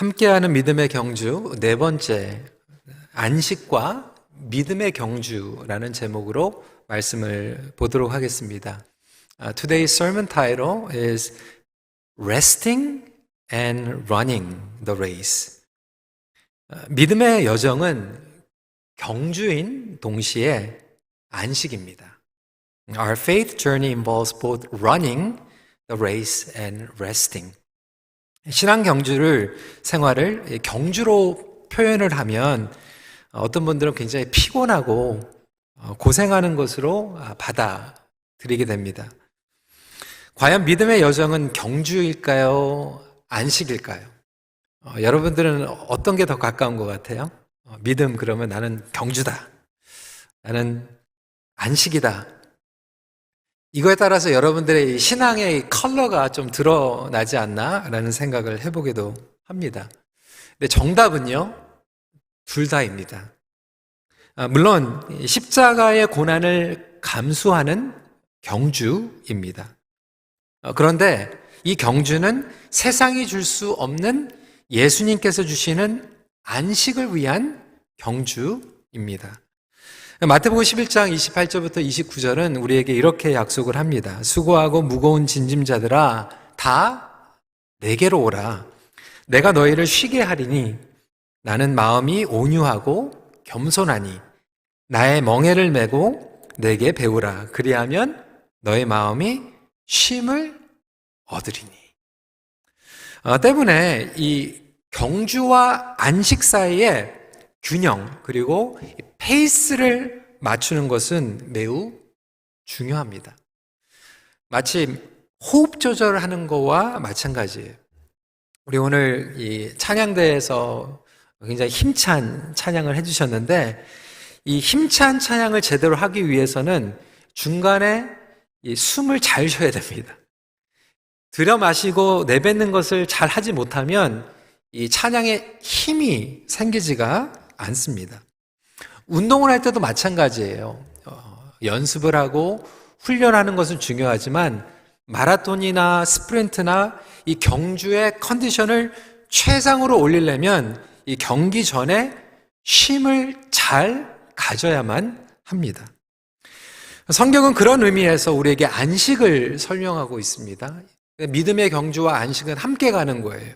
함께하는 믿음의 경주 네 번째, 안식과 믿음의 경주라는 제목으로 말씀을 보도록 하겠습니다. Today's sermon title is Resting and Running the Race. 믿음의 여정은 경주인 동시에 안식입니다. Our faith journey involves both running the race and resting. 신앙 경주를 생활을 경주로 표현을 하면 어떤 분들은 굉장히 피곤하고 고생하는 것으로 받아들이게 됩니다. 과연 믿음의 여정은 경주일까요? 안식일까요? 여러분들은 어떤 게 더 가까운 것 같아요? 믿음 그러면 나는 경주다. 나는 안식이다. 이거에 따라서 여러분들의 신앙의 컬러가 좀 드러나지 않나라는 생각을 해보기도 합니다. 근데 정답은요, 둘 다입니다. 물론 십자가의 고난을 감수하는 경주입니다. 그런데 이 경주는 세상이 줄 수 없는 예수님께서 주시는 안식을 위한 경주입니다. 마태복음 11장 28절부터 29절은 우리에게 이렇게 약속을 합니다. 수고하고 무거운 짐짐자들아 다 내게로 오라. 내가 너희를 쉬게 하리니 나는 마음이 온유하고 겸손하니 나의 멍에를 메고 내게 배우라. 그리하면 너의 마음이 쉼을 얻으리니. 때문에 이 경주와 안식 사이에 균형 그리고 페이스를 맞추는 것은 매우 중요합니다. 마치 호흡 조절하는 거와 마찬가지예요. 우리 오늘 이 찬양대에서 굉장히 힘찬 찬양을 해주셨는데 이 힘찬 찬양을 제대로 하기 위해서는 중간에 이 숨을 잘 쉬어야 됩니다. 들여 마시고 내뱉는 것을 잘 하지 못하면 이 찬양에 힘이 생기지가 않습니다. 운동을 할 때도 마찬가지예요. 연습을 하고 훈련하는 것은 중요하지만 마라톤이나 스프린트나 이 경주의 컨디션을 최상으로 올리려면 이 경기 전에 쉼을 잘 가져야만 합니다. 성경은 그런 의미에서 우리에게 안식을 설명하고 있습니다. 믿음의 경주와 안식은 함께 가는 거예요.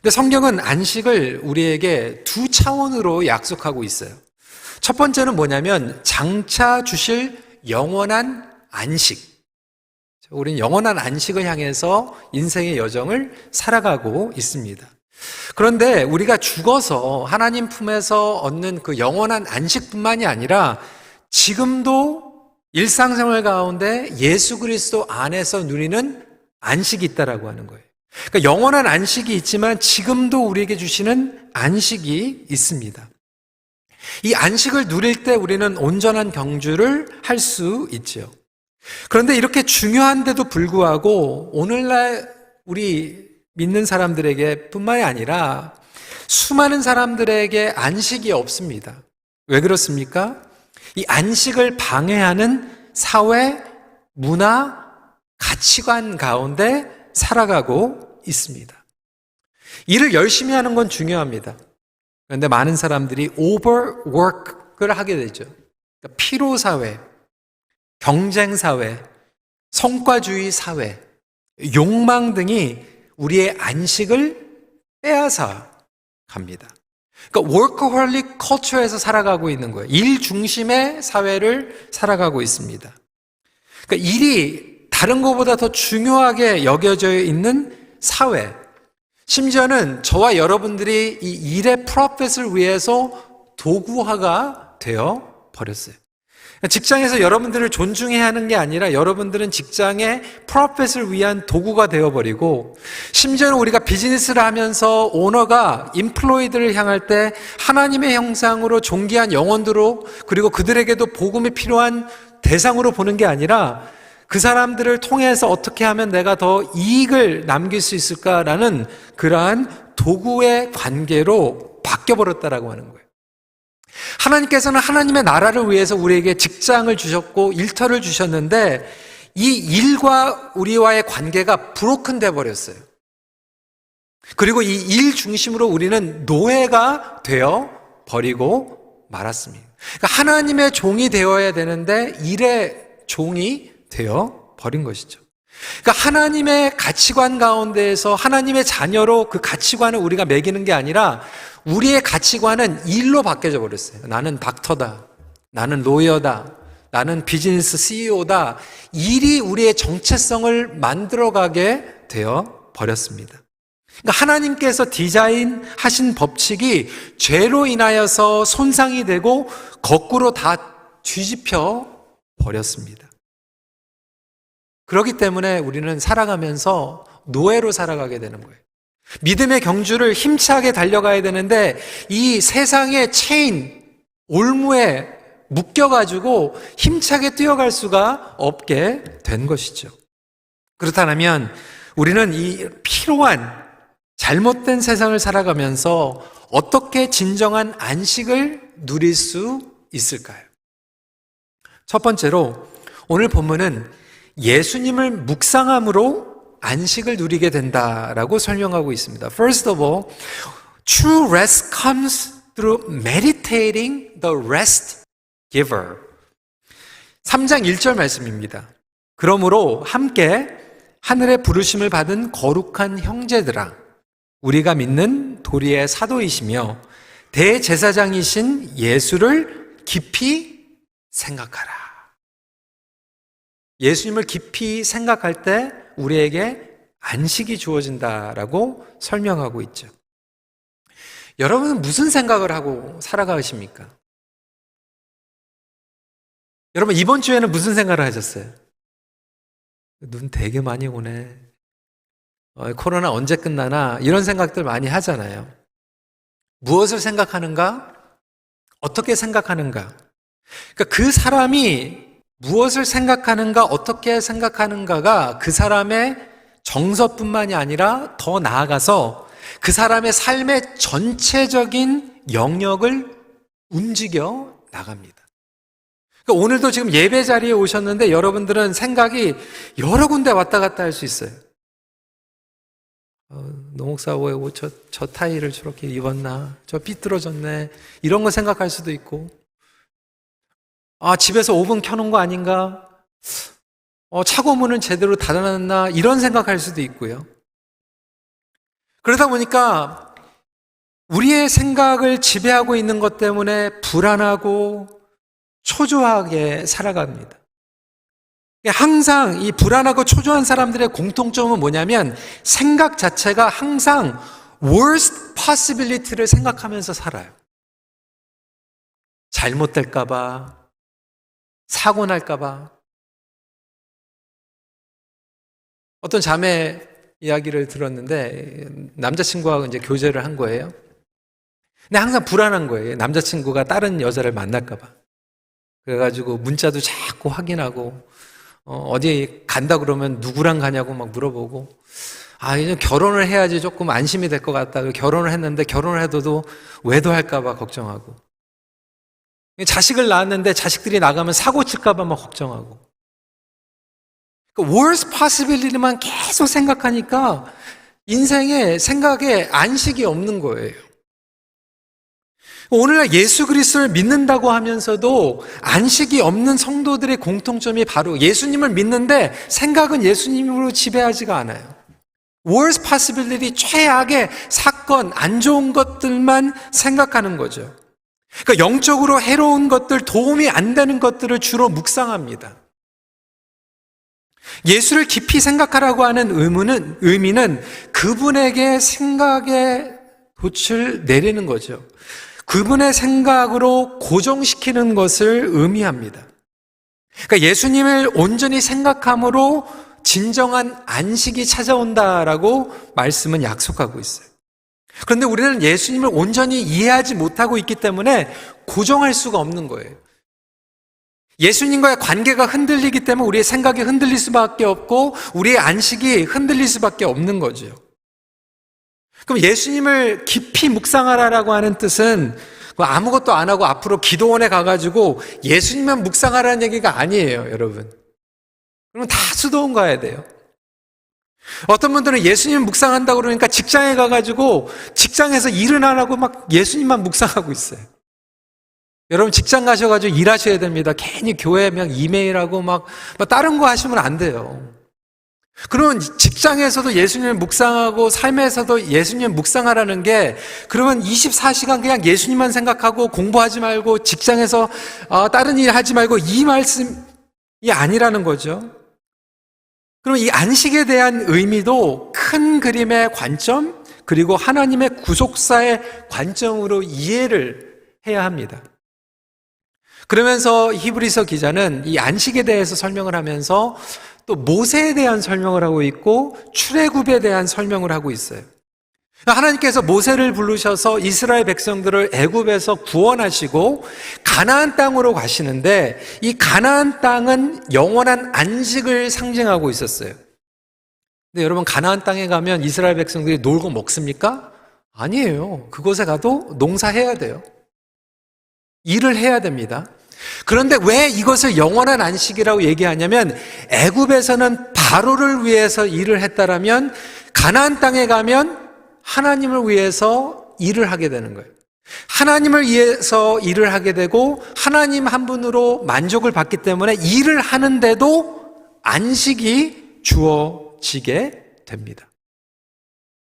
근데 성경은 안식을 우리에게 두 차원으로 약속하고 있어요. 첫 번째는 뭐냐면 장차 주실 영원한 안식. 우리는 영원한 안식을 향해서 인생의 여정을 살아가고 있습니다. 그런데 우리가 죽어서 하나님 품에서 얻는 그 영원한 안식뿐만이 아니라 지금도 일상생활 가운데 예수 그리스도 안에서 누리는 안식이 있다라고 하는 거예요. 그러니까 영원한 안식이 있지만 지금도 우리에게 주시는 안식이 있습니다. 이 안식을 누릴 때 우리는 온전한 경주를 할 수 있죠. 그런데 이렇게 중요한데도 불구하고 오늘날 우리 믿는 사람들에게 뿐만이 아니라 수많은 사람들에게 안식이 없습니다. 왜 그렇습니까? 이 안식을 방해하는 사회, 문화, 가치관 가운데 살아가고 있습니다. 일을 열심히 하는 건 중요합니다. 그런데 많은 사람들이 overwork을 하게 되죠. 그러니까 피로사회, 경쟁사회, 성과주의 사회, 욕망 등이 우리의 안식을 빼앗아 갑니다. 그러니까 워커홀릭 컬처에서 살아가고 있는 거예요. 일 중심의 사회를 살아가고 있습니다. 그러니까 일이 다른 것보다 더 중요하게 여겨져 있는 사회, 심지어는 저와 여러분들이 이 일의 프로핏을 위해서 도구화가 되어 버렸어요. 직장에서 여러분들을 존중해야 하는 게 아니라 여러분들은 직장의 프로핏을 위한 도구가 되어버리고, 심지어는 우리가 비즈니스를 하면서 오너가 임플로이들을 향할 때 하나님의 형상으로 존귀한 영혼들로, 그리고 그들에게도 복음이 필요한 대상으로 보는 게 아니라 그 사람들을 통해서 어떻게 하면 내가 더 이익을 남길 수 있을까라는 그러한 도구의 관계로 바뀌어버렸다라고 하는 거예요. 하나님께서는 하나님의 나라를 위해서 우리에게 직장을 주셨고 일터를 주셨는데 이 일과 우리와의 관계가 브로큰 돼 버렸어요. 그리고 이 일 중심으로 우리는 노예가 되어 버리고 말았습니다. 그러니까 하나님의 종이 되어야 되는데 일의 종이 되어 버린 것이죠. 그러니까 하나님의 가치관 가운데에서 하나님의 자녀로 그 가치관을 우리가 매기는 게 아니라 우리의 가치관은 일로 바뀌어져 버렸어요. 나는 닥터다. 나는 로이어다. 나는 비즈니스 CEO다. 일이 우리의 정체성을 만들어가게 되어 버렸습니다. 그러니까 하나님께서 디자인하신 법칙이 죄로 인하여서 손상이 되고 거꾸로 다 뒤집혀 버렸습니다. 그렇기 때문에 우리는 살아가면서 노예로 살아가게 되는 거예요. 믿음의 경주를 힘차게 달려가야 되는데 이 세상의 체인, 올무에 묶여가지고 힘차게 뛰어갈 수가 없게 된 것이죠. 그렇다면 우리는 이 피로한 잘못된 세상을 살아가면서 어떻게 진정한 안식을 누릴 수 있을까요? 첫 번째로 오늘 본문은 예수님을 묵상함으로 안식을 누리게 된다라고 설명하고 있습니다. First of all, true rest comes through meditating the rest giver. 3장 1절 말씀입니다. 그러므로 함께 하늘의 부르심을 받은 거룩한 형제들아, 우리가 믿는 도리의 사도이시며 대제사장이신 예수를 깊이 생각하라. 예수님을 깊이 생각할 때 우리에게 안식이 주어진다라고 설명하고 있죠. 여러분은 무슨 생각을 하고 살아가십니까? 여러분 이번 주에는 무슨 생각을 하셨어요? 눈 되게 많이 오네. 코로나 언제 끝나나 이런 생각들 많이 하잖아요. 무엇을 생각하는가? 어떻게 생각하는가? 그러니까 그 사람이 무엇을 생각하는가, 어떻게 생각하는가가 그 사람의 정서뿐만이 아니라 더 나아가서 그 사람의 삶의 전체적인 영역을 움직여 나갑니다. 그러니까 오늘도 지금 예배 자리에 오셨는데 여러분들은 생각이 여러 군데 왔다 갔다 할 수 있어요. 노목사 왜 저 타이를 저렇게 입었나? 저 삐뚤어졌네. 이런 거 생각할 수도 있고, 집에서 오븐 켜놓은 거 아닌가? 차고문은 제대로 닫아놨나? 이런 생각할 수도 있고요. 그러다 보니까 우리의 생각을 지배하고 있는 것 때문에 불안하고 초조하게 살아갑니다. 항상 이 불안하고 초조한 사람들의 공통점은 뭐냐면 생각 자체가 항상 worst possibility를 생각하면서 살아요. 잘못될까봐, 사고 날까봐. 어떤 자매 이야기를 들었는데 남자친구하고 이제 교제를 한 거예요. 근데 항상 불안한 거예요. 남자친구가 다른 여자를 만날까봐. 그래가지고 문자도 자꾸 확인하고 어디 간다 그러면 누구랑 가냐고 막 물어보고, 이제 결혼을 해야지 조금 안심이 될 것 같다. 결혼을 했는데 결혼을 해도 외도할까봐 걱정하고, 자식을 낳았는데 자식들이 나가면 사고 칠까봐 막 걱정하고, worst possibility만 계속 생각하니까 인생에 생각에 안식이 없는 거예요. 오늘날 예수 그리스도를 믿는다고 하면서도 안식이 없는 성도들의 공통점이 바로 예수님을 믿는데 생각은 예수님으로 지배하지가 않아요. worst possibility, 최악의 사건, 안 좋은 것들만 생각하는 거죠. 그러니까 영적으로 해로운 것들, 도움이 안 되는 것들을 주로 묵상합니다. 예수를 깊이 생각하라고 하는 의미는 그분에게 생각의 돛을 내리는 거죠. 그분의 생각으로 고정시키는 것을 의미합니다. 그러니까 예수님을 온전히 생각함으로 진정한 안식이 찾아온다라고 말씀은 약속하고 있어요. 그런데 우리는 예수님을 온전히 이해하지 못하고 있기 때문에 고정할 수가 없는 거예요. 예수님과의 관계가 흔들리기 때문에 우리의 생각이 흔들릴 수밖에 없고 우리의 안식이 흔들릴 수밖에 없는 거죠. 그럼 예수님을 깊이 묵상하라라고 하는 뜻은 아무것도 안 하고 앞으로 기도원에 가가지고 예수님만 묵상하라는 얘기가 아니에요, 여러분. 그러면 다 수도원 가야 돼요. 어떤 분들은 예수님 묵상한다고 그러니까 직장에 가가지고 직장에서 일은 안 하고 막 예수님만 묵상하고 있어요. 여러분 직장 가셔가지고 일하셔야 됩니다. 괜히 교회에 막 이메일하고 막 다른 거 하시면 안 돼요. 그러면 직장에서도 예수님을 묵상하고 삶에서도 예수님을 묵상하라는 게 그러면 24시간 그냥 예수님만 생각하고 공부하지 말고 직장에서 다른 일 하지 말고 이 말씀이 아니라는 거죠. 그럼 이 안식에 대한 의미도 큰 그림의 관점 그리고 하나님의 구속사의 관점으로 이해를 해야 합니다. 그러면서 히브리서 기자는 이 안식에 대해서 설명을 하면서 또 모세에 대한 설명을 하고 있고 출애굽에 대한 설명을 하고 있어요. 하나님께서 모세를 부르셔서 이스라엘 백성들을 애굽에서 구원하시고 가나안 땅으로 가시는데 이 가나안 땅은 영원한 안식을 상징하고 있었어요. 근데 여러분 가나안 땅에 가면 이스라엘 백성들이 놀고 먹습니까? 아니에요. 그곳에 가도 농사해야 돼요. 일을 해야 됩니다. 그런데 왜 이것을 영원한 안식이라고 얘기하냐면 애굽에서는 바로를 위해서 일을 했다라면 가나안 땅에 가면 하나님을 위해서 일을 하게 되는 거예요. 하나님을 위해서 일을 하게 되고 하나님 한 분으로 만족을 받기 때문에 일을 하는데도 안식이 주어지게 됩니다.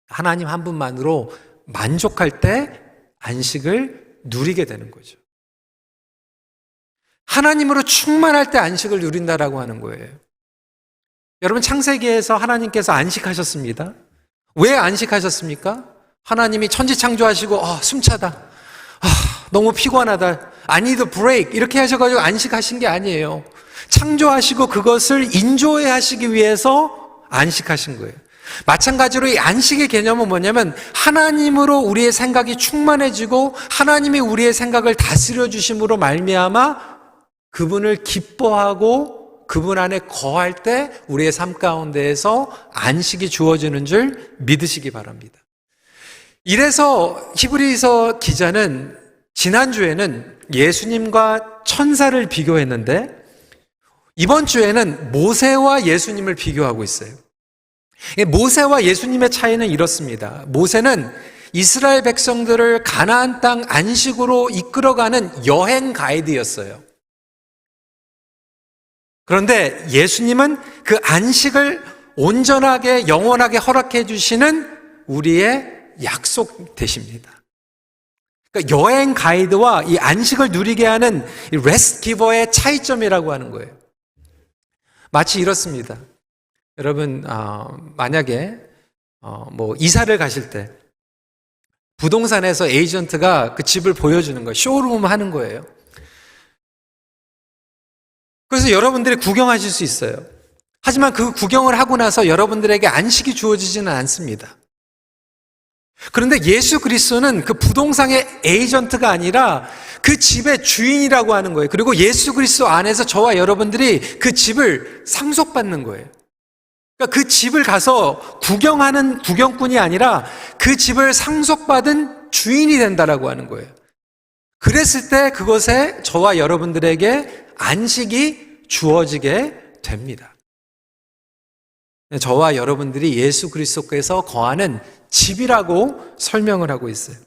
하나님 한 분만으로 만족할 때 안식을 누리게 되는 거죠. 하나님으로 충만할 때 안식을 누린다라고 하는 거예요. 여러분 창세기에서 하나님께서 안식하셨습니다. 왜 안식하셨습니까? 하나님이 천지 창조하시고 숨차다. 너무 피곤하다. I need a break. 이렇게 하셔가지고 안식하신 게 아니에요. 창조하시고 그것을 인조해 하시기 위해서 안식하신 거예요. 마찬가지로 이 안식의 개념은 뭐냐면 하나님으로 우리의 생각이 충만해지고 하나님이 우리의 생각을 다스려 주심으로 말미암아 그분을 기뻐하고 그분 안에 거할 때 우리의 삶 가운데에서 안식이 주어지는 줄 믿으시기 바랍니다. 이래서 히브리서 기자는 지난주에는 예수님과 천사를 비교했는데 이번 주에는 모세와 예수님을 비교하고 있어요. 모세와 예수님의 차이는 이렇습니다. 모세는 이스라엘 백성들을 가나안 땅 안식으로 이끌어가는 여행 가이드였어요. 그런데 예수님은 그 안식을 온전하게 영원하게 허락해 주시는 우리의 약속 되십니다. 그러니까 여행 가이드와 이 안식을 누리게 하는 이 레스트 기버의 차이점이라고 하는 거예요. 마치 이렇습니다. 여러분 만약에 뭐 이사를 가실 때 부동산에서 에이전트가 그 집을 보여주는 거예요. 쇼룸 하는 거예요. 그래서 여러분들이 구경하실 수 있어요. 하지만 그 구경을 하고 나서 여러분들에게 안식이 주어지지는 않습니다. 그런데 예수 그리스도는 그 부동산의 에이전트가 아니라 그 집의 주인이라고 하는 거예요. 그리고 예수 그리스도 안에서 저와 여러분들이 그 집을 상속받는 거예요. 그러니까 그 집을 가서 구경하는 구경꾼이 아니라 그 집을 상속받은 주인이 된다라고 하는 거예요. 그랬을 때 그것에 저와 여러분들에게 안식이 주어지게 됩니다. 저와 여러분들이 예수 그리스도께서 거하는 집이라고 설명을 하고 있어요.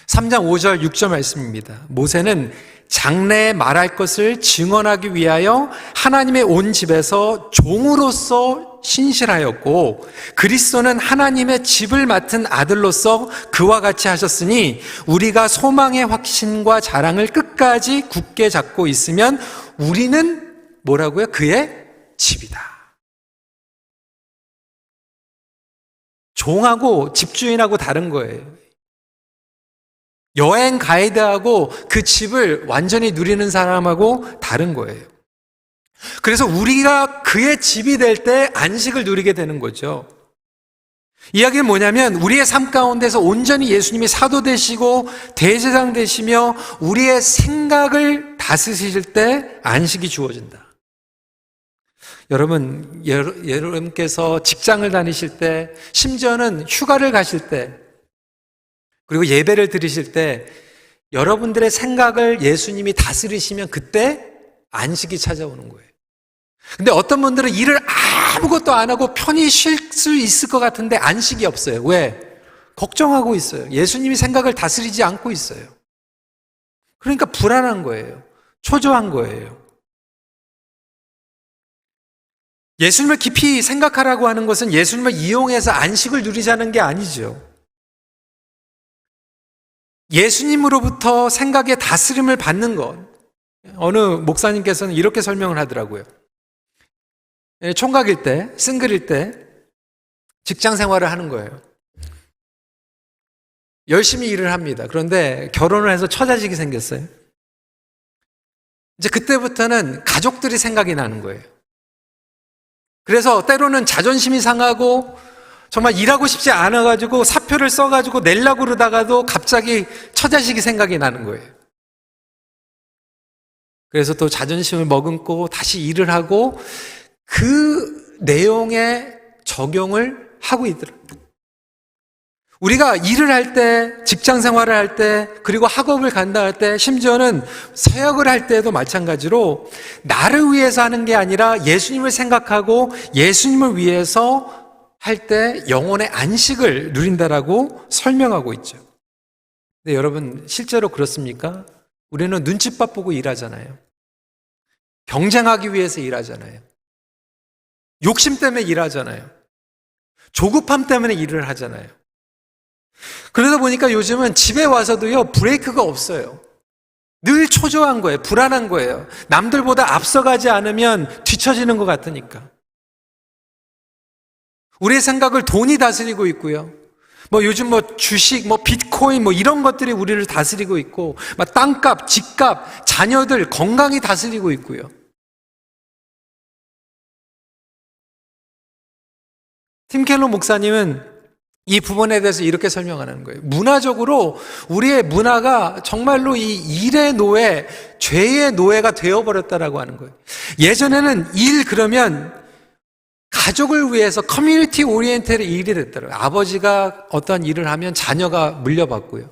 3장 5절 6절 말씀입니다. 모세는 장래에 말할 것을 증언하기 위하여 하나님의 온 집에서 종으로서 신실하였고 그리스도는 하나님의 집을 맡은 아들로서 그와 같이 하셨으니 우리가 소망의 확신과 자랑을 끝까지 굳게 잡고 있으면 우리는 뭐라고요? 그의 집이다. 종하고 집주인하고 다른 거예요. 여행 가이드하고 그 집을 완전히 누리는 사람하고 다른 거예요. 그래서 우리가 그의 집이 될 때 안식을 누리게 되는 거죠. 이야기는 뭐냐면 우리의 삶 가운데서 온전히 예수님이 사도 되시고 대제사장 되시며 우리의 생각을 다스리실 때 안식이 주어진다. 여러분께서 직장을 다니실 때, 심지어는 휴가를 가실 때, 그리고 예배를 드리실 때 여러분들의 생각을 예수님이 다스리시면 그때 안식이 찾아오는 거예요. 근데 어떤 분들은 일을 아무것도 안 하고 편히 쉴 수 있을 것 같은데 안식이 없어요. 왜? 걱정하고 있어요. 예수님이 생각을 다스리지 않고 있어요. 그러니까 불안한 거예요. 초조한 거예요. 예수님을 깊이 생각하라고 하는 것은 예수님을 이용해서 안식을 누리자는 게 아니죠. 예수님으로부터 생각의 다스림을 받는 것. 어느 목사님께서는 이렇게 설명을 하더라고요. 총각일 때, 싱글일 때 직장 생활을 하는 거예요. 열심히 일을 합니다. 그런데 결혼을 해서 처자식이 생겼어요. 이제 그때부터는 가족들이 생각이 나는 거예요. 그래서 때로는 자존심이 상하고 정말 일하고 싶지 않아가지고 사표를 써가지고 내려고 그러다가도 갑자기 처자식이 생각이 나는 거예요. 그래서 또 자존심을 머금고 다시 일을 하고 그 내용에 적용을 하고 있더라고요. 우리가 일을 할 때, 직장 생활을 할 때, 그리고 학업을 간다 할 때, 심지어는 사역을 할 때도 마찬가지로 나를 위해서 하는 게 아니라 예수님을 생각하고 예수님을 위해서 할 때 영혼의 안식을 누린다라고 설명하고 있죠. 근데 여러분, 실제로 그렇습니까? 우리는 눈칫밥 보고 일하잖아요. 경쟁하기 위해서 일하잖아요. 욕심 때문에 일하잖아요. 조급함 때문에 일을 하잖아요. 그러다 보니까 요즘은 집에 와서도요, 브레이크가 없어요. 늘 초조한 거예요. 불안한 거예요. 남들보다 앞서가지 않으면 뒤처지는 것 같으니까. 우리의 생각을 돈이 다스리고 있고요. 요즘 주식, 비트코인, 이런 것들이 우리를 다스리고 있고, 땅값, 집값, 자녀들, 건강이 다스리고 있고요. 팀 켈러 목사님은 이 부분에 대해서 이렇게 설명하는 거예요. 문화적으로 우리의 문화가 정말로 이 일의 노예, 죄의 노예가 되어버렸다라고 하는 거예요. 예전에는 일 그러면 가족을 위해서 커뮤니티 오리엔테드 일이 됐더라고요. 아버지가 어떤 일을 하면 자녀가 물려받고요.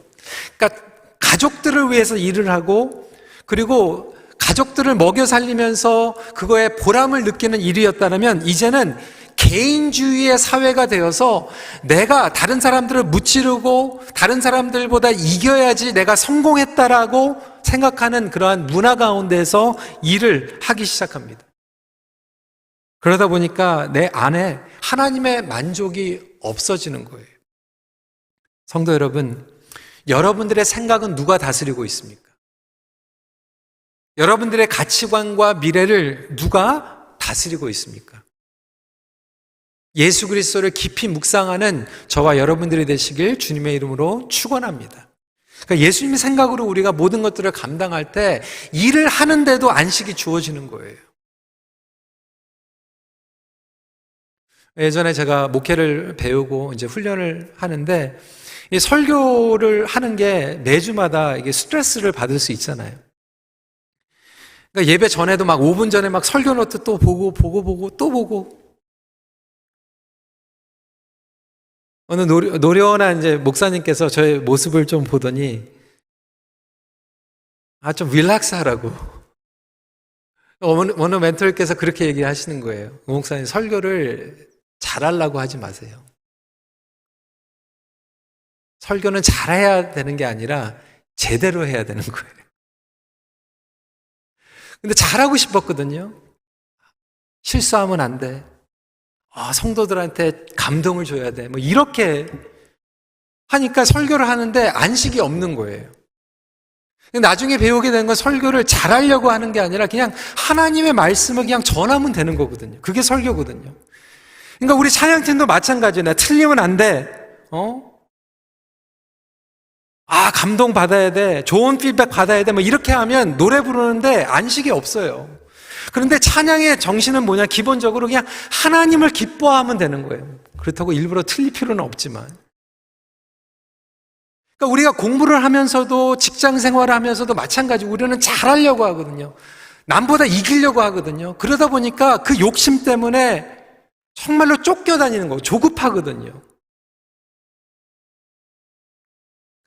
그러니까 가족들을 위해서 일을 하고 그리고 가족들을 먹여 살리면서 그거에 보람을 느끼는 일이었다면 이제는 개인주의의 사회가 되어서 내가 다른 사람들을 무찌르고 다른 사람들보다 이겨야지 내가 성공했다라고 생각하는 그러한 문화 가운데서 일을 하기 시작합니다. 그러다 보니까 내 안에 하나님의 만족이 없어지는 거예요. 성도 여러분, 여러분들의 생각은 누가 다스리고 있습니까? 여러분들의 가치관과 미래를 누가 다스리고 있습니까? 예수 그리스도를 깊이 묵상하는 저와 여러분들이 되시길 주님의 이름으로 축원합니다. 그러니까 예수님의 생각으로 우리가 모든 것들을 감당할 때 일을 하는데도 안식이 주어지는 거예요. 예전에 제가 목회를 배우고 이제 훈련을 하는데 이 설교를 하는 게 매주마다 이게 스트레스를 받을 수 있잖아요. 그러니까 예배 전에도 막 5분 전에 막 설교 노트 또 보고 또 보고 어느 노련한 이제 목사님께서 저의 모습을 좀 보더니 좀 릴렉스 하라고. 어느 멘토님께서 그렇게 얘기하시는 거예요. 목사님 설교를 잘하려고 하지 마세요. 설교는 잘해야 되는 게 아니라 제대로 해야 되는 거예요. 근데 잘하고 싶었거든요. 실수하면 안 돼. 성도들한테 감동을 줘야 돼. 이렇게 하니까 설교를 하는데 안식이 없는 거예요. 나중에 배우게 된 건 설교를 잘하려고 하는 게 아니라 그냥 하나님의 말씀을 그냥 전하면 되는 거거든요. 그게 설교거든요. 그러니까 우리 찬양팀도 마찬가지예요. 틀리면 안 돼. 감동 받아야 돼. 좋은 피드백 받아야 돼. 이렇게 하면 노래 부르는데 안식이 없어요. 그런데 찬양의 정신은 뭐냐? 기본적으로 그냥 하나님을 기뻐하면 되는 거예요. 그렇다고 일부러 틀릴 필요는 없지만. 그러니까 우리가 공부를 하면서도 직장 생활을 하면서도 마찬가지 우리는 잘하려고 하거든요. 남보다 이기려고 하거든요. 그러다 보니까 그 욕심 때문에 정말로 쫓겨다니는 거고 조급하거든요.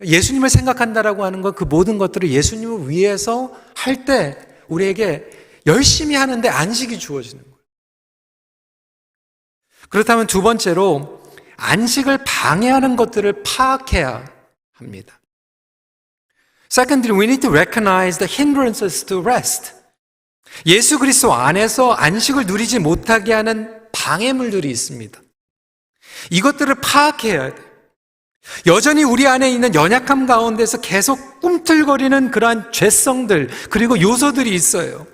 예수님을 생각한다라고 하는 건 그 모든 것들을 예수님을 위해서 할 때 우리에게 열심히 하는데 안식이 주어지는 거예요. 그렇다면 두 번째로 안식을 방해하는 것들을 파악해야 합니다. Secondly, we need to recognize the hindrances to rest. 예수 그리스도 안에서 안식을 누리지 못하게 하는 방해물들이 있습니다. 이것들을 파악해야 돼요. 여전히 우리 안에 있는 연약함 가운데서 계속 꿈틀거리는 그러한 죄성들 그리고 요소들이 있어요.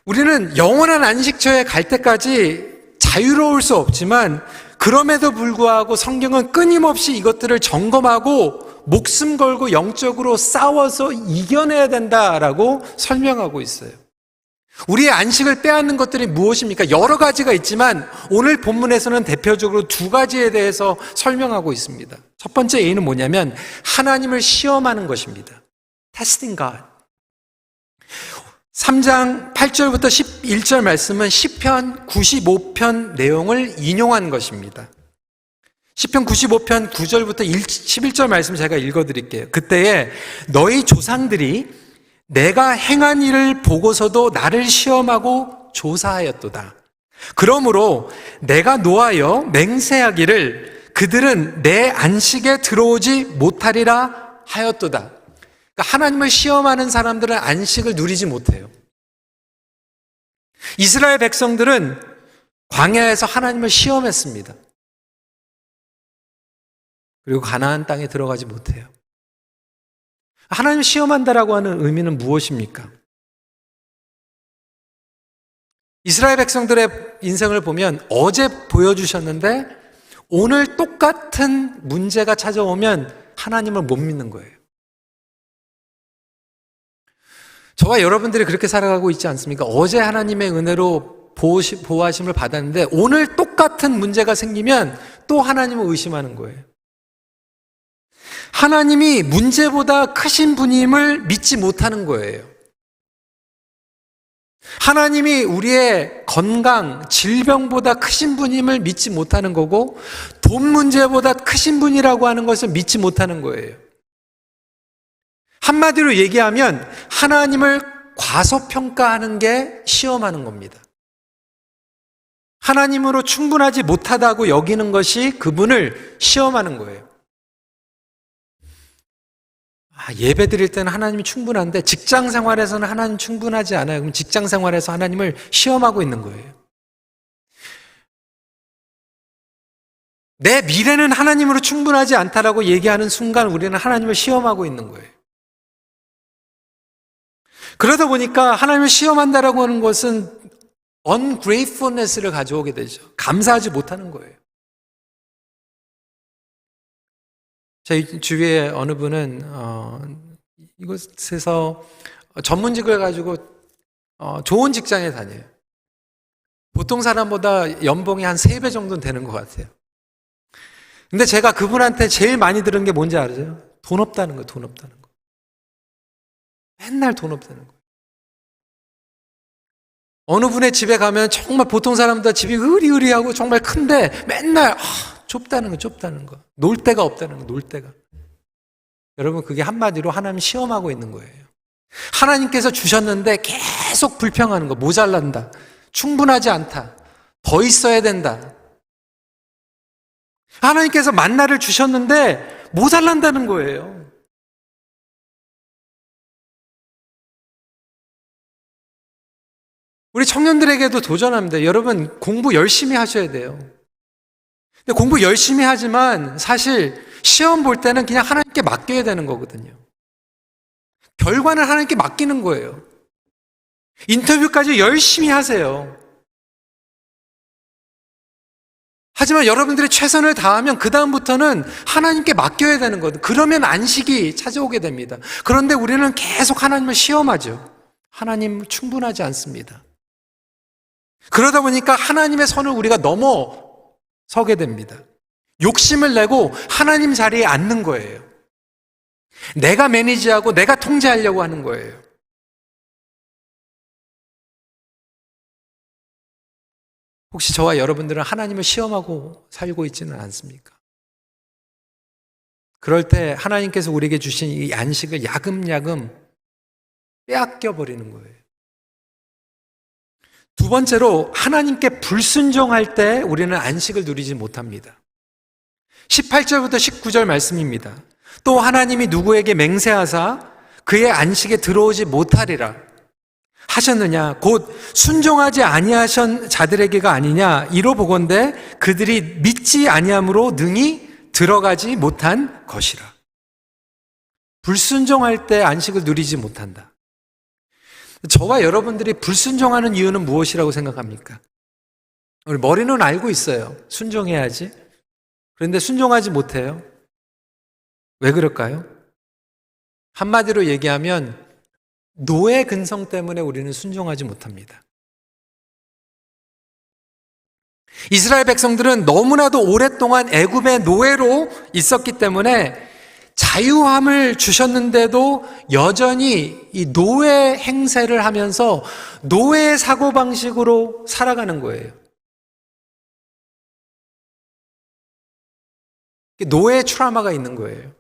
우리는 영원한 안식처에 갈 때까지 자유로울 수 없지만 그럼에도 불구하고 성경은 끊임없이 이것들을 점검하고 목숨 걸고 영적으로 싸워서 이겨내야 된다라고 설명하고 있어요. 우리의 안식을 빼앗는 것들이 무엇입니까? 여러 가지가 있지만 오늘 본문에서는 대표적으로 두 가지에 대해서 설명하고 있습니다. 첫 번째 A는 뭐냐면 하나님을 시험하는 것입니다. Testing God. 3장 8절부터 11절 말씀은 시편 95편 내용을 인용한 것입니다. 시편 95편 9절부터 11절 말씀 제가 읽어드릴게요. 그때에 너희 조상들이 내가 행한 일을 보고서도 나를 시험하고 조사하였도다. 그러므로 내가 노하여 맹세하기를 그들은 내 안식에 들어오지 못하리라 하였도다. 그러니까 하나님을 시험하는 사람들은 안식을 누리지 못해요. 이스라엘 백성들은 광야에서 하나님을 시험했습니다. 그리고 가나안 땅에 들어가지 못해요. 하나님을 시험한다라고 하는 의미는 무엇입니까? 이스라엘 백성들의 인생을 보면 어제 보여주셨는데 오늘 똑같은 문제가 찾아오면 하나님을 못 믿는 거예요. 저와 여러분들이 그렇게 살아가고 있지 않습니까? 어제 하나님의 은혜로 보호하심을 받았는데 오늘 똑같은 문제가 생기면 또 하나님을 의심하는 거예요. 하나님이 문제보다 크신 분임을 믿지 못하는 거예요. 하나님이 우리의 건강, 질병보다 크신 분임을 믿지 못하는 거고 돈 문제보다 크신 분이라고 하는 것을 믿지 못하는 거예요. 한마디로 얘기하면 하나님을 과소평가하는 게 시험하는 겁니다. 하나님으로 충분하지 못하다고 여기는 것이 그분을 시험하는 거예요. 예배 드릴 때는 하나님이 충분한데 직장 생활에서는 하나님 충분하지 않아요. 그럼 직장 생활에서 하나님을 시험하고 있는 거예요. 내 미래는 하나님으로 충분하지 않다라고 얘기하는 순간 우리는 하나님을 시험하고 있는 거예요. 그러다 보니까 하나님을 시험한다라고 하는 것은 ungratefulness를 가져오게 되죠. 감사하지 못하는 거예요. 제 주위에 어느 분은 이곳에서 전문직을 가지고 좋은 직장에 다녀요. 보통 사람보다 연봉이 한 3배 정도는 되는 것 같아요. 근데 제가 그분한테 제일 많이 들은 게 뭔지 알아요? 돈 없다는 거예요. 돈 없다는 거. 맨날 돈 없다는 거. 어느 분의 집에 가면 정말 보통 사람보다 집이 으리으리하고 정말 큰데 맨날 좁다는 거, 좁다는 거. 놀 데가 없다는 거, 놀 데가. 여러분, 그게 한마디로 하나님 시험하고 있는 거예요. 하나님께서 주셨는데 계속 불평하는 거, 모자란다. 충분하지 않다. 더 있어야 된다. 하나님께서 만나를 주셨는데 모자란다는 거예요. 우리 청년들에게도 도전합니다. 여러분, 공부 열심히 하셔야 돼요. 근데 공부 열심히 하지만 사실 시험 볼 때는 그냥 하나님께 맡겨야 되는 거거든요. 결과는 하나님께 맡기는 거예요. 인터뷰까지 열심히 하세요. 하지만 여러분들이 최선을 다하면 그 다음부터는 하나님께 맡겨야 되는 거거든요. 그러면 안식이 찾아오게 됩니다. 그런데 우리는 계속 하나님을 시험하죠. 하나님 충분하지 않습니다. 그러다 보니까 하나님의 선을 우리가 넘어서게 됩니다. 욕심을 내고 하나님 자리에 앉는 거예요. 내가 매니지하고 내가 통제하려고 하는 거예요. 혹시 저와 여러분들은 하나님을 시험하고 살고 있지는 않습니까? 그럴 때 하나님께서 우리에게 주신 이 안식을 야금야금 빼앗겨 버리는 거예요. 두 번째로 하나님께 불순종할 때 우리는 안식을 누리지 못합니다. 18절부터 19절 말씀입니다. 또 하나님이 누구에게 맹세하사 그의 안식에 들어오지 못하리라 하셨느냐 곧 순종하지 아니하신 자들에게가 아니냐 이로 보건대 그들이 믿지 아니함으로 능히 들어가지 못한 것이라. 불순종할 때 안식을 누리지 못한다. 저와 여러분들이 불순종하는 이유는 무엇이라고 생각합니까? 우리 머리는 알고 있어요. 순종해야지. 그런데 순종하지 못해요. 왜 그럴까요? 한마디로 얘기하면 노예 근성 때문에 우리는 순종하지 못합니다. 이스라엘 백성들은 너무나도 오랫동안 애굽의 노예로 있었기 때문에 자유함을 주셨는데도 여전히 이 노예 행세를 하면서 노예 사고방식으로 살아가는 거예요. 노예 트라우마가 있는 거예요.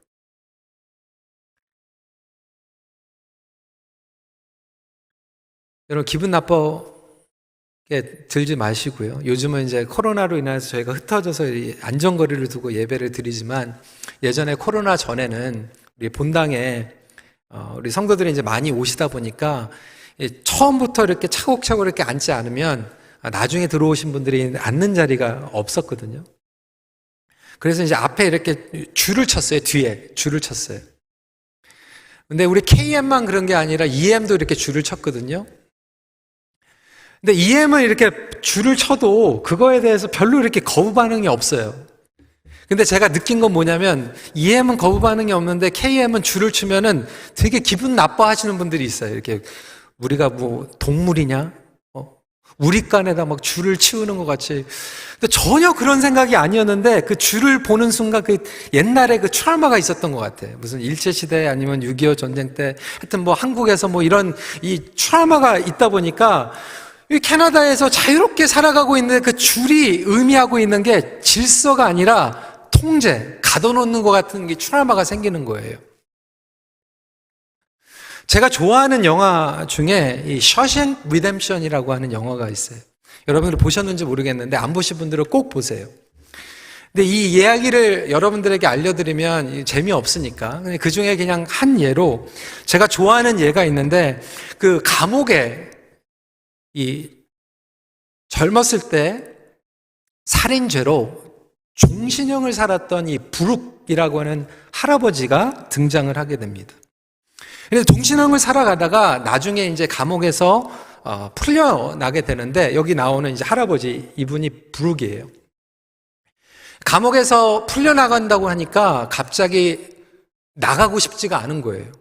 여러분 기분 나쁘게 들지 마시고요. 요즘은 이제 코로나로 인해서 저희가 흩어져서 안전거리를 두고 예배를 드리지만 예전에 코로나 전에는 우리 본당에 우리 성도들이 이제 많이 오시다 보니까 처음부터 이렇게 차곡차곡 이렇게 앉지 않으면 나중에 들어오신 분들이 앉는 자리가 없었거든요. 그래서 이제 앞에 이렇게 줄을 쳤어요. 뒤에 줄을 쳤어요. 근데 우리 KM만 그런 게 아니라 EM도 이렇게 줄을 쳤거든요. 근데 EM은 이렇게 줄을 쳐도 그거에 대해서 별로 이렇게 거부 반응이 없어요. 근데 제가 느낀 건 뭐냐면 EM은 거부 반응이 없는데 KM은 줄을 치면은 되게 기분 나빠하시는 분들이 있어요. 이렇게 우리가 뭐 동물이냐? 우리간에다 막 줄을 치우는 것 같이. 근데 전혀 그런 생각이 아니었는데 그 줄을 보는 순간 그 옛날에 그 트라우마가 있었던 것 같아요. 무슨 일제시대 아니면 6.25 전쟁 때 하여튼 뭐 한국에서 뭐 이런 이 트라우마가 있다 보니까 이 캐나다에서 자유롭게 살아가고 있는데 그 줄이 의미하고 있는 게 질서가 아니라 통제, 가둬놓는 것 같은 게 트라우마가 생기는 거예요. 제가 좋아하는 영화 중에 이 셔생크 리뎀션이라고 하는 영화가 있어요. 여러분들 보셨는지 모르겠는데 안 보신 분들은 꼭 보세요. 근데 이 이야기를 여러분들에게 알려드리면 재미없으니까 그 중에 그냥 한 예로 제가 좋아하는 예가 있는데 그 감옥에 이 젊었을 때 살인죄로 종신형을 살았던 이 브룩이라고 하는 할아버지가 등장을 하게 됩니다. 그래서 종신형을 살아가다가 나중에 이제 감옥에서 풀려나게 되는데 여기 나오는 이제 할아버지 이분이 브룩이에요. 감옥에서 풀려나간다고 하니까 갑자기 나가고 싶지가 않은 거예요.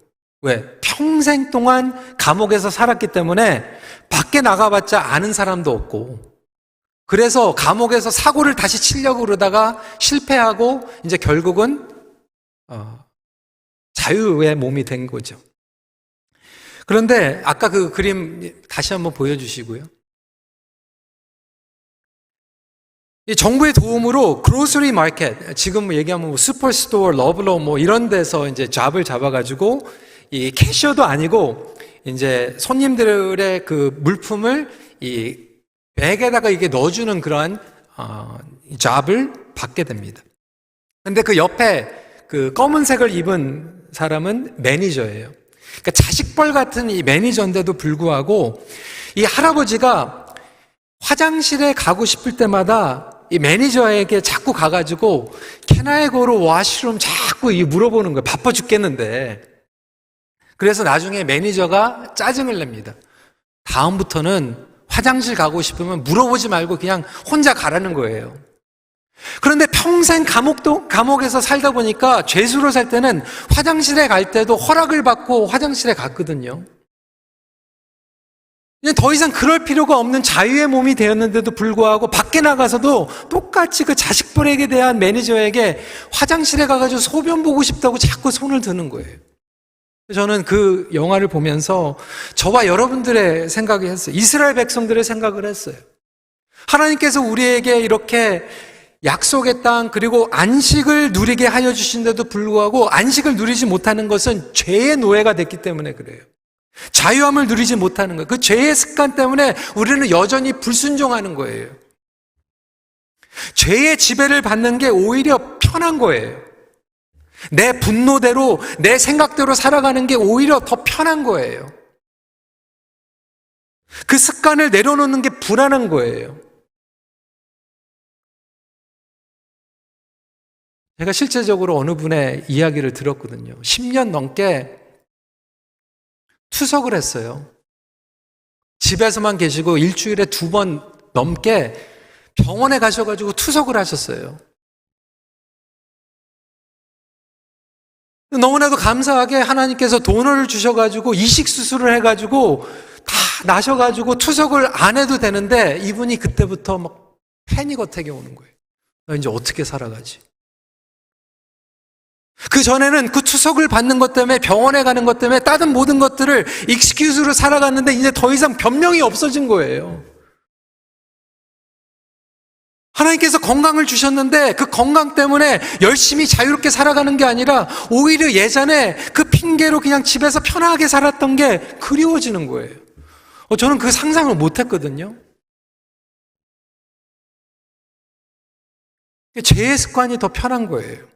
왜? 평생 동안 감옥에서 살았기 때문에 밖에 나가봤자 아는 사람도 없고 그래서 감옥에서 사고를 다시 치려고 그러다가 실패하고 이제 결국은 자유의 몸이 된 거죠. 그런데 아까 그 그림 다시 한번 보여주시고요. 이 정부의 도움으로 그로서리 마켓, 지금 얘기하면 뭐 슈퍼스토어, 러블로 뭐 이런 데서 이제 잡을 잡아가지고 이 캐셔도 아니고 이제 손님들의 그 물품을 이 백에다가 이게 넣어주는 그러한 잡을 받게 됩니다. 근데 그 옆에 그 검은색을 입은 사람은 매니저예요. 그러니까 자식벌 같은 이 매니저인데도 불구하고 이 할아버지가 화장실에 가고 싶을 때마다 이 매니저에게 자꾸 가가지고 Can I go to washroom 자꾸 물어보는 거예요. 바빠 죽겠는데. 그래서 나중에 매니저가 짜증을 냅니다. 다음부터는 화장실 가고 싶으면 물어보지 말고 그냥 혼자 가라는 거예요. 그런데 평생 감옥에서 살다 보니까 죄수로 살 때는 화장실에 갈 때도 허락을 받고 화장실에 갔거든요. 더 이상 그럴 필요가 없는 자유의 몸이 되었는데도 불구하고 밖에 나가서도 똑같이 그 자식벌에게 대한 매니저에게 화장실에 가가지고 소변 보고 싶다고 자꾸 손을 드는 거예요. 저는 그 영화를 보면서 저와 여러분들의 생각이 했어요. 이스라엘 백성들의 생각을 했어요. 하나님께서 우리에게 이렇게 약속의 땅 그리고 안식을 누리게 하여 주신데도 불구하고 안식을 누리지 못하는 것은 죄의 노예가 됐기 때문에 그래요. 자유함을 누리지 못하는 거예요. 그 죄의 습관 때문에 우리는 여전히 불순종하는 거예요. 죄의 지배를 받는 게 오히려 편한 거예요. 내 분노대로, 내 생각대로 살아가는 게 오히려 더 편한 거예요. 그 습관을 내려놓는 게 불안한 거예요. 제가 실제적으로 어느 분의 이야기를 들었거든요. 10년 넘게 투석을 했어요. 집에서만 계시고 일주일에 2번 넘게 병원에 가셔가지고 투석을 하셨어요. 너무나도 감사하게 하나님께서 돈을 주셔가지고 이식수술을 해가지고 다 나셔가지고 투석을 안 해도 되는데 이분이 그때부터 막 패닉 어택이 오는 거예요. 나 이제 어떻게 살아가지? 그 전에는 그 투석을 받는 것 때문에 병원에 가는 것 때문에 다른 모든 것들을 익스큐즈로 살아갔는데 이제 더 이상 변명이 없어진 거예요. 하나님께서 건강을 주셨는데 그 건강 때문에 열심히 자유롭게 살아가는 게 아니라 오히려 예전에 그 핑계로 그냥 집에서 편하게 살았던 게 그리워지는 거예요. 저는 그 상상을 못 했거든요. 죄의 습관이 더 편한 거예요.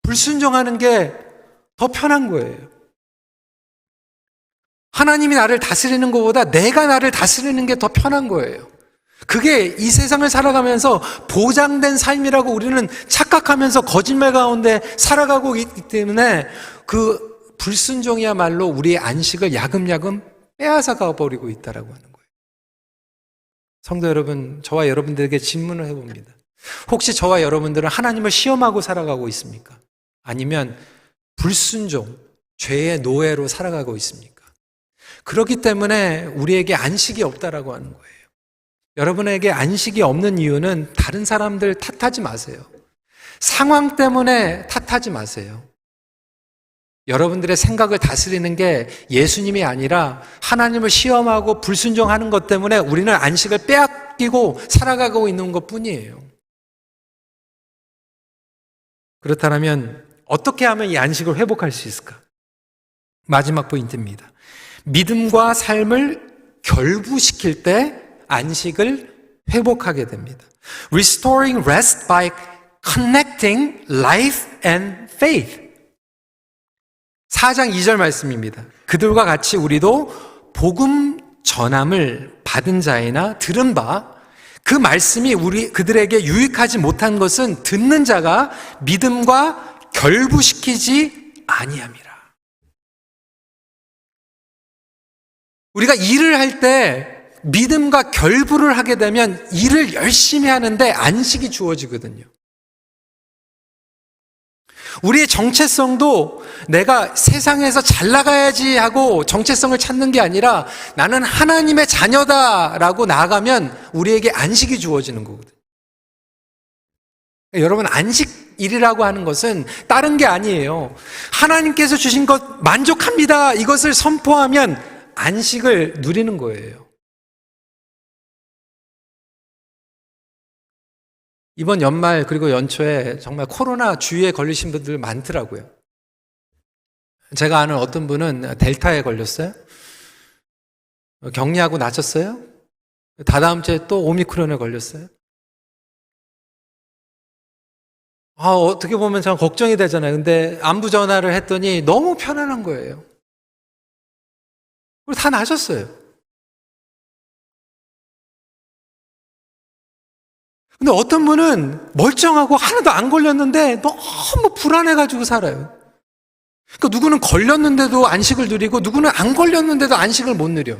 불순종하는 게 더 편한 거예요. 하나님이 나를 다스리는 것보다 내가 나를 다스리는 게 더 편한 거예요. 그게 이 세상을 살아가면서 보장된 삶이라고 우리는 착각하면서 거짓말 가운데 살아가고 있기 때문에 그 불순종이야말로 우리의 안식을 야금야금 빼앗아 가버리고 있다라고 하는 거예요. 성도 여러분, 저와 여러분들에게 질문을 해봅니다. 혹시 저와 여러분들은 하나님을 시험하고 살아가고 있습니까? 아니면 불순종, 죄의 노예로 살아가고 있습니까? 그렇기 때문에 우리에게 안식이 없다라고 하는 거예요. 여러분에게 안식이 없는 이유는 다른 사람들 탓하지 마세요. 상황 때문에 탓하지 마세요. 여러분들의 생각을 다스리는 게 예수님이 아니라 하나님을 시험하고 불순종하는 것 때문에 우리는 안식을 빼앗기고 살아가고 있는 것 뿐이에요. 그렇다면 어떻게 하면 이 안식을 회복할 수 있을까? 마지막 포인트입니다. 믿음과 삶을 결부시킬 때 안식을 회복하게 됩니다. Restoring rest by connecting life and faith. 4장 2절 말씀입니다. 그들과 같이 우리도 복음 전함을 받은 자이나 들은 바 그 말씀이 그들에게 유익하지 못한 것은 듣는 자가 믿음과 결부시키지 아니함이라. 우리가 일을 할 때 믿음과 결부를 하게 되면 일을 열심히 하는데 안식이 주어지거든요. 우리의 정체성도 내가 세상에서 잘 나가야지 하고 정체성을 찾는 게 아니라 나는 하나님의 자녀다라고 나아가면 우리에게 안식이 주어지는 거거든요. 여러분, 안식일이라고 하는 것은 다른 게 아니에요. 하나님께서 주신 것 만족합니다. 이것을 선포하면 안식을 누리는 거예요. 이번 연말 그리고 연초에 정말 코로나 주위에 걸리신 분들 많더라고요. 제가 아는 어떤 분은 델타에 걸렸어요. 격리하고 나셨어요. 다다음 주에 또 오미크론에 걸렸어요. 어떻게 보면 참 걱정이 되잖아요. 근데 안부 전화를 했더니 너무 편안한 거예요. 그리고 다 나셨어요. 근데 어떤 분은 멀쩡하고 하나도 안 걸렸는데 너무 불안해가지고 살아요. 그러니까 누구는 걸렸는데도 안식을 누리고 누구는 안 걸렸는데도 안식을 못 누려.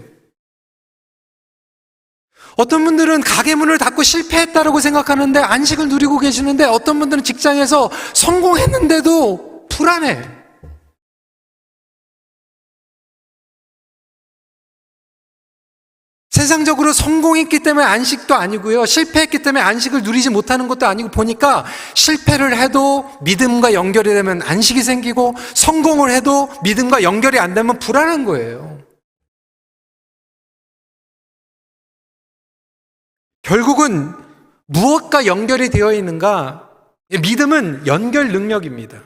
어떤 분들은 가게 문을 닫고 실패했다라고 생각하는데 안식을 누리고 계시는데 어떤 분들은 직장에서 성공했는데도 불안해. 세상적으로 성공했기 때문에 안식도 아니고요. 실패했기 때문에 안식을 누리지 못하는 것도 아니고 보니까 실패를 해도 믿음과 연결이 되면 안식이 생기고 성공을 해도 믿음과 연결이 안 되면 불안한 거예요. 결국은 무엇과 연결이 되어 있는가? 믿음은 연결 능력입니다.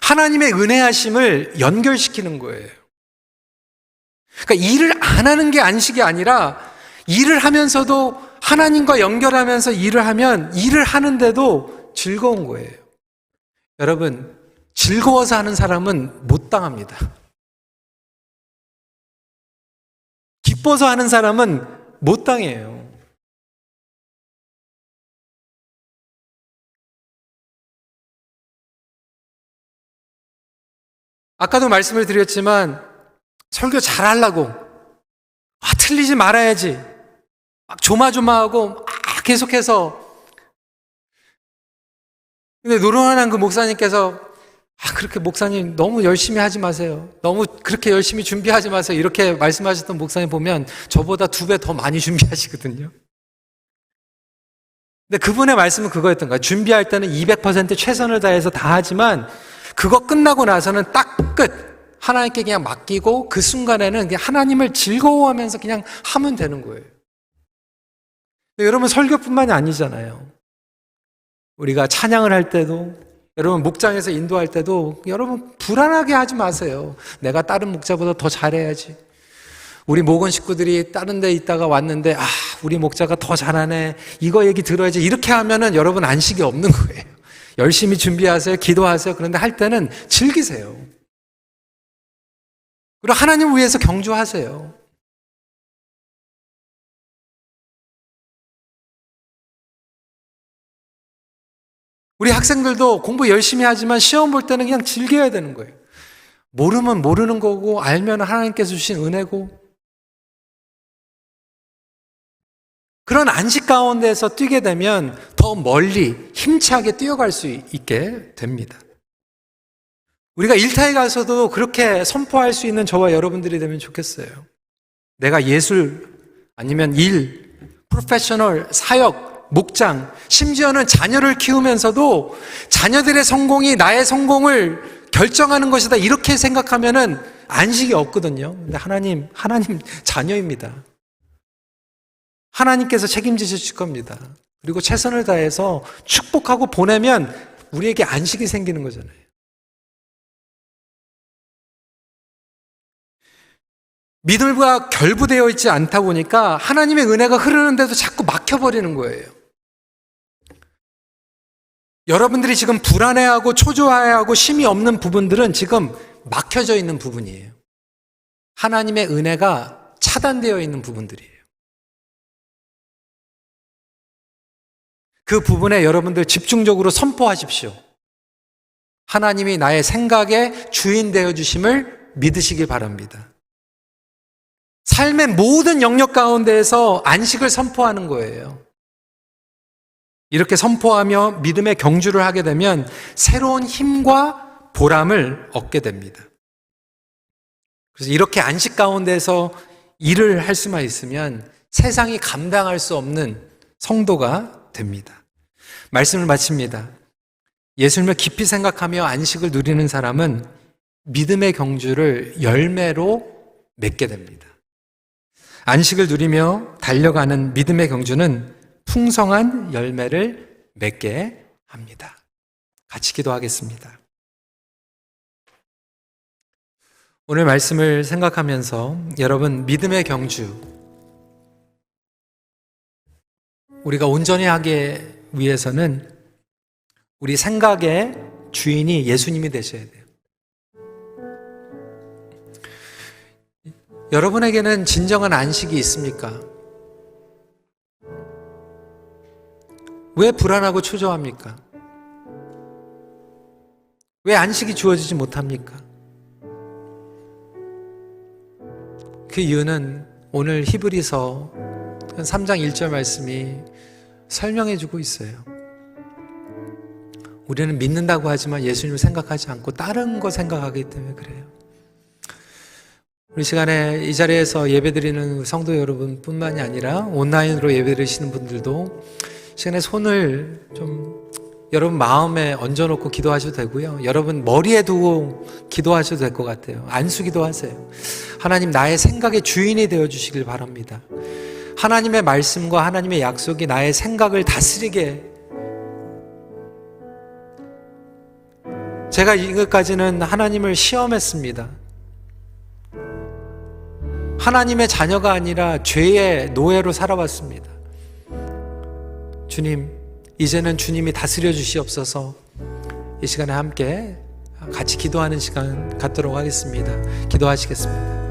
하나님의 은혜하심을 연결시키는 거예요. 그러니까 일을 안 하는 게 안식이 아니라 일을 하면서도 하나님과 연결하면서 일을 하면 일을 하는데도 즐거운 거예요. 여러분, 즐거워서 하는 사람은 못 당합니다. 기뻐서 하는 사람은 못 당해요. 아까도 말씀을 드렸지만 설교 잘하려고 틀리지 말아야지 막 조마조마하고 막 계속해서, 근데 노련한 그 목사님께서 그렇게 목사님 너무 열심히 하지 마세요. 너무 그렇게 열심히 준비하지 마세요. 이렇게 말씀하셨던 목사님 보면 저보다 2배 더 많이 준비하시거든요. 근데 그분의 말씀은 그거였던 거예요. 준비할 때는 200% 최선을 다해서 다 하지만 그거 끝나고 나서는 딱 끝. 하나님께 그냥 맡기고 그 순간에는 그냥 하나님을 즐거워하면서 그냥 하면 되는 거예요. 근데 여러분, 설교뿐만이 아니잖아요. 우리가 찬양을 할 때도, 여러분 목장에서 인도할 때도 여러분 불안하게 하지 마세요. 내가 다른 목자보다 더 잘해야지. 우리 목원 식구들이 다른 데 있다가 왔는데 우리 목자가 더 잘하네, 이거 얘기 들어야지, 이렇게 하면은 여러분 안식이 없는 거예요. 열심히 준비하세요. 기도하세요. 그런데 할 때는 즐기세요. 그리고 하나님을 위해서 경주하세요. 우리 학생들도 공부 열심히 하지만 시험 볼 때는 그냥 즐겨야 되는 거예요. 모르면 모르는 거고 알면 하나님께서 주신 은혜고, 그런 안식 가운데서 뛰게 되면 더 멀리 힘차게 뛰어갈 수 있게 됩니다. 우리가 일터에 가서도 그렇게 선포할 수 있는 저와 여러분들이 되면 좋겠어요. 내가 예술 아니면 일, 프로페셔널, 사역, 목장, 심지어는 자녀를 키우면서도 자녀들의 성공이 나의 성공을 결정하는 것이다, 이렇게 생각하면은 안식이 없거든요. 근데 하나님 자녀입니다. 하나님께서 책임지실 겁니다. 그리고 최선을 다해서 축복하고 보내면 우리에게 안식이 생기는 거잖아요. 믿음과 결부되어 있지 않다 보니까 하나님의 은혜가 흐르는데도 자꾸 막혀버리는 거예요. 여러분들이 지금 불안해하고 초조해하고 쉼이 없는 부분들은 지금 막혀져 있는 부분이에요. 하나님의 은혜가 차단되어 있는 부분들이에요. 그 부분에 여러분들 집중적으로 선포하십시오. 하나님이 나의 생각의 주인 되어 주심을 믿으시길 바랍니다. 삶의 모든 영역 가운데에서 안식을 선포하는 거예요. 이렇게 선포하며 믿음의 경주를 하게 되면 새로운 힘과 보람을 얻게 됩니다. 그래서 이렇게 안식 가운데서 일을 할 수만 있으면 세상이 감당할 수 없는 성도가 됩니다. 말씀을 마칩니다. 예수님을 깊이 생각하며 안식을 누리는 사람은 믿음의 경주를 열매로 맺게 됩니다. 안식을 누리며 달려가는 믿음의 경주는 풍성한 열매를 맺게 합니다. 같이 기도하겠습니다. 오늘 말씀을 생각하면서 여러분, 믿음의 경주 우리가 온전히 하기 위해서는 우리 생각의 주인이 예수님이 되셔야 돼요. 여러분에게는 진정한 안식이 있습니까? 왜 불안하고 초조합니까? 왜 안식이 주어지지 못합니까? 그 이유는 오늘 히브리서 3장 1절 말씀이 설명해 주고 있어요. 우리는 믿는다고 하지만 예수님을 생각하지 않고 다른 거 생각하기 때문에 그래요. 우리 시간에 이 자리에서 예배드리는 성도 여러분 뿐만이 아니라 온라인으로 예배드리시는 분들도 시간에 손을 좀 여러분 마음에 얹어놓고 기도하셔도 되고요. 여러분 머리에 두고 기도하셔도 될 것 같아요. 안수기도 하세요. 하나님, 나의 생각의 주인이 되어주시길 바랍니다. 하나님의 말씀과 하나님의 약속이 나의 생각을 다스리게, 제가 이것까지는 하나님을 시험했습니다. 하나님의 자녀가 아니라 죄의 노예로 살아왔습니다. 주님, 이제는 주님이 다스려 주시옵소서. 이 시간에 함께 같이 기도하는 시간 갖도록 하겠습니다. 기도하시겠습니다.